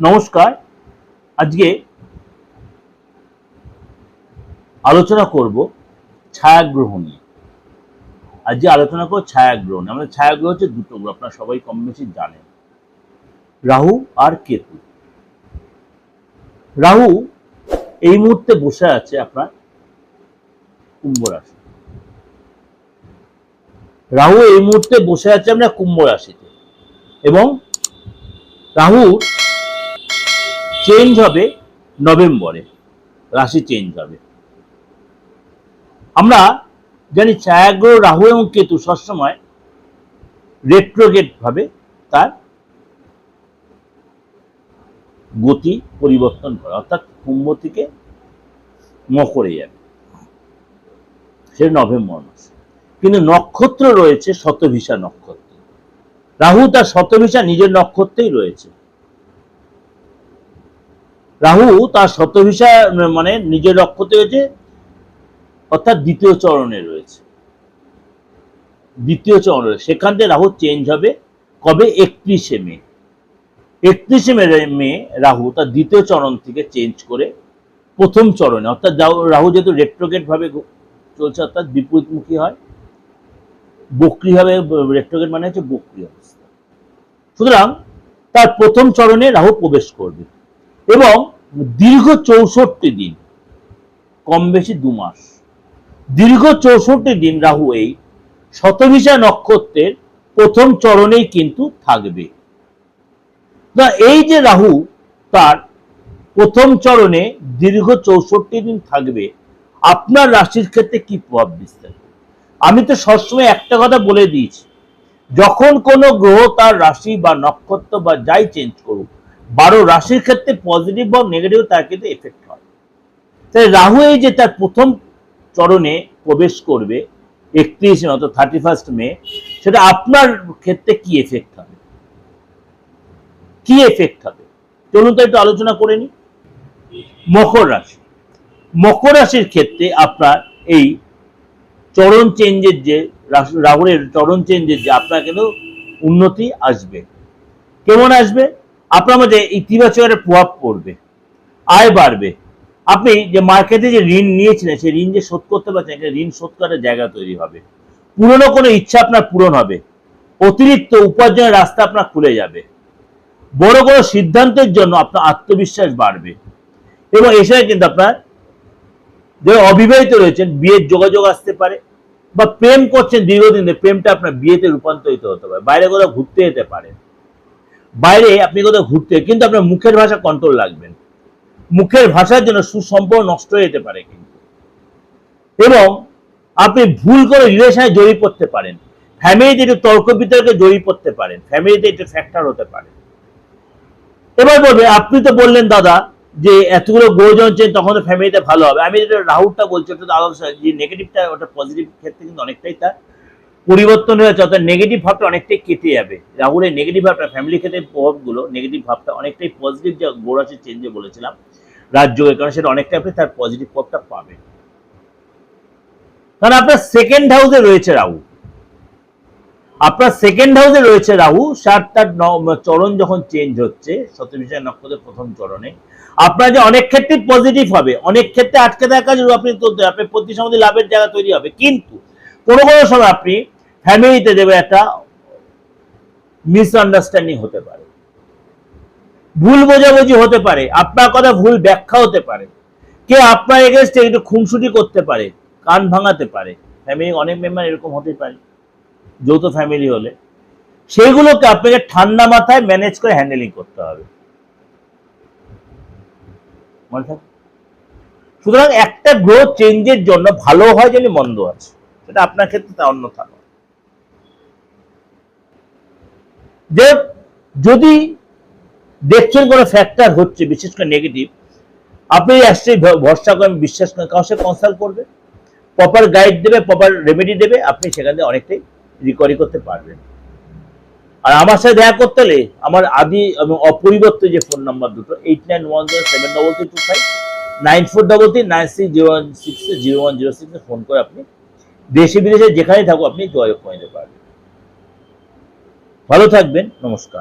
নমস্কার। আজকে আলোচনা করব ছায়াগ্রহ নিয়ে। আজকে আলোচনা করব ছায়াগ্রহ নিয়ে। আমাদের ছায়াগ্রহ হচ্ছে দুটো গ্রহ, আপনারা সবাই কম বেশি জানেন, রাহু আর কেতু। রাহু এই মুহূর্তে বসে আছে আপনার কুম্ভ রাশি। রাহু এই মুহূর্তে বসে আছে আপনার কুম্ভ রাশিতে, এবং রাহুর চেঞ্জ হবে নভেম্বরে, রাশি চেঞ্জ হবে। আমরা জানি ছায়াগ্রহ রাহু এবং কেতু সবসময় রেট্রোগেট ভাবে তার গতি পরিবর্তন করে, অর্থাৎ কুম্ভ থেকে মকরে যাবে, সেটা নভেম্বর মাসে। কিন্তু নক্ষত্র রয়েছে শতভিষা নক্ষত্র। রাহু তার শতভিষা নিজের নক্ষত্রেই রয়েছে। রাহু তার শতভিষা মানে নিজের নক্ষত্রে রয়েছে, অর্থাৎ দ্বিতীয় চরণে রয়েছে। দ্বিতীয় চরণে সেখান থেকে রাহু চেঞ্জ হবে কবে? 31শে মে। 31শে মে রাহু তার দ্বিতীয় চরণ থেকে চেঞ্জ করে প্রথম চরণে, অর্থাৎ রাহু যেহেতু রেট্রোগেট ভাবে চলছে, অর্থাৎ বিপরীতমুখী হয়, বক্রী ভাবে। রেট্রোগেট মানে হচ্ছে বক্রী অবস্থা। সুতরাং তার প্রথম চরণে রাহু প্রবেশ করবে এবং দীর্ঘ 64 দিন, কম বেশি 2 মাস, দীর্ঘ 64 দিন রাহু এই শতভিষা নক্ষত্রের প্রথম চরণেই কিন্তু থাকবে। এই যে রাহু তার প্রথম চরণে দীর্ঘ 64 দিন থাকবে, আপনার রাশির ক্ষেত্রে কি প্রভাব বিস্তার? আমি তো সবসময় একটা কথা বলে দিয়েছি, যখন কোনো গ্রহ তার রাশি বা নক্ষত্র বা যাই চেঞ্জ করুক, 12 রাশির ক্ষেত্রে পজিটিভ বা নেগেটিভ তার ক্ষেত্রে এফেক্ট হয়। তাই রাহু এই যে তার প্রথম চরণে প্রবেশ করবে 31 মে, অর্থাৎ 31 মে, সেটা আপনার ক্ষেত্রে কি এফেক্ট হবে, কি এফেক্ট হবে চলুন তো একটু আলোচনা করে নি। মকর রাশি। মকর রাশির ক্ষেত্রে আপনার এই চরণ চেঞ্জের যে রাহুর চরণ চেঞ্জের যে আপনার কিন্তু উন্নতি আসবে। কেমন আসবে? আপনার মধ্যে ইতিবাচক একটা প্রভাব পড়বে, আয় বাড়বে। আপনি যে মার্কেটে যে ঋণ নিয়েছিলেন, সেই ঋণ যে শোধ করতে পারছেন, একটা ঋণ শোধ করার জায়গা তৈরি হবে। পুরনো কোনো ইচ্ছা আপনার পূরণ হবে, অতিরিক্ত উপার্জনের রাস্তা আপনার খুলে যাবে। বড় বড় সিদ্ধান্তের জন্য আপনার আত্মবিশ্বাস বাড়বে, এবং এছাড়া কিন্তু আপনার যে অবিবাহিত রয়েছেন, বিয়ের যোগাযোগ আসতে পারে, বা প্রেম করছেন দীর্ঘদিন, প্রেমটা আপনার বিয়েতে রূপান্তরিত হতে পারে। বাইরে কোথাও ঘুরতে যেতে পারেন, বাইরে আপনি কোথাও ঘুরতে, কিন্তু আপনার মুখের ভাষা কন্ট্রোল রাখবেন। মুখের ভাষার জন্য সুসম্পর্ক নষ্ট হয়ে যেতে পারে কিন্তু, এবং আপনি ভুল করে রিলেশনে জড়িয়ে পড়তে পারেন, ফ্যামিলিতে একটু তর্ক বিতর্কে জড়িয়ে পড়তে পারেন, ফ্যামিলিতে একটু ফ্যাক্টর হতে পারে। এবার বলবে, আপনি তো বললেন দাদা যে এতগুলো গ্রহ জমছে, তখন তো ফ্যামিলিতে ভালো হবে। আমি যেটা রাহুটা বলছি ওটা আলাদা, যে নেগেটিভটা ওটা পজিটিভ ক্ষেত্রে কিন্তু অনেকটাই তার পরিবর্তন হয়েছে, অর্থাৎ নেগেটিভ ভাবটা অনেকটাই কেটে যাবে। রাহুর এই নেগেটিভ ভাবটা, ফ্যামিলি ক্ষেত্রে প্রভাবগুলো, নেগেটিভ ভাবটা অনেকটাই পজিটিভ, যে গ্রহ রাশির চেঞ্জে বলেছিলাম রাজযোগের কারণে, সেটা অনেকটাই আপনি তার পজিটিভ প্রভাবটা পাবেন। কারণ আপনার সেকেন্ড হাউসে রয়েছে রাহু, আপনার সেকেন্ড হাউসে রয়েছে রাহু, তার চরণ যখন চেঞ্জ হচ্ছে শতভিষা নক্ষত্রের প্রথম চরণে, আপনার যে অনেক ক্ষেত্রে পজিটিভ হবে, অনেক ক্ষেত্রে আটকে থাকা কাজ আপনি তুলতে, আপনি প্রতি সমাধি লাভের জায়গা তৈরি হবে। কিন্তু কোনো কোনো সময় আপনি ফ্যামিলিতে দেবে একটা মিসআন্ডারস্ট্যান্ডিং হতে পারে, ভুল বোঝাবুঝি হতে পারে, আপনার কথা ভুল ব্যাখ্যা হতে পারে, কে আপনার এগেইনস্টে একটু খুনসুটি করতে পারে, কান ভাঙাতে পারে। ফ্যামিলি অনেক মেম্বার এরকম হতে পারে, যৌথ ফ্যামিলি হলে। সেইগুলোকে আপনাকে ঠান্ডা মাথায় ম্যানেজ করে হ্যান্ডেলিং করতে হবে। সুতরাং একটা গ্রোথ চেঞ্জের জন্য ভালো হয় জানি মন্দ আছে, সেটা আপনার ক্ষেত্রে তা অন্যথা নয়। যে যদি দেখছেন কোনো ফ্যাক্টর হচ্ছে, বিশেষ করে নেগেটিভ, আপনি আসছে ভরসা করেন, বিশ্বাস করেন, কারোর সাথে কনসাল্ট করবে, প্রপার গাইড দেবে, প্রপার রেমেডি দেবে, আপনি সেখান থেকে অনেকটাই রিকভারি করতে পারবেন। আর আমার সাথে দেখা করতে হলে আমার আদি এবং অপরিবর্তিত যে ফোন নাম্বার দুটো, 8910733325, 9433960106 ফোন করে আপনি দেশে বিদেশে যেখানেই থাকুক আপনি যোগাযোগ করে নিতে পারবেন। ভালো থাকবেন, নমস্কার।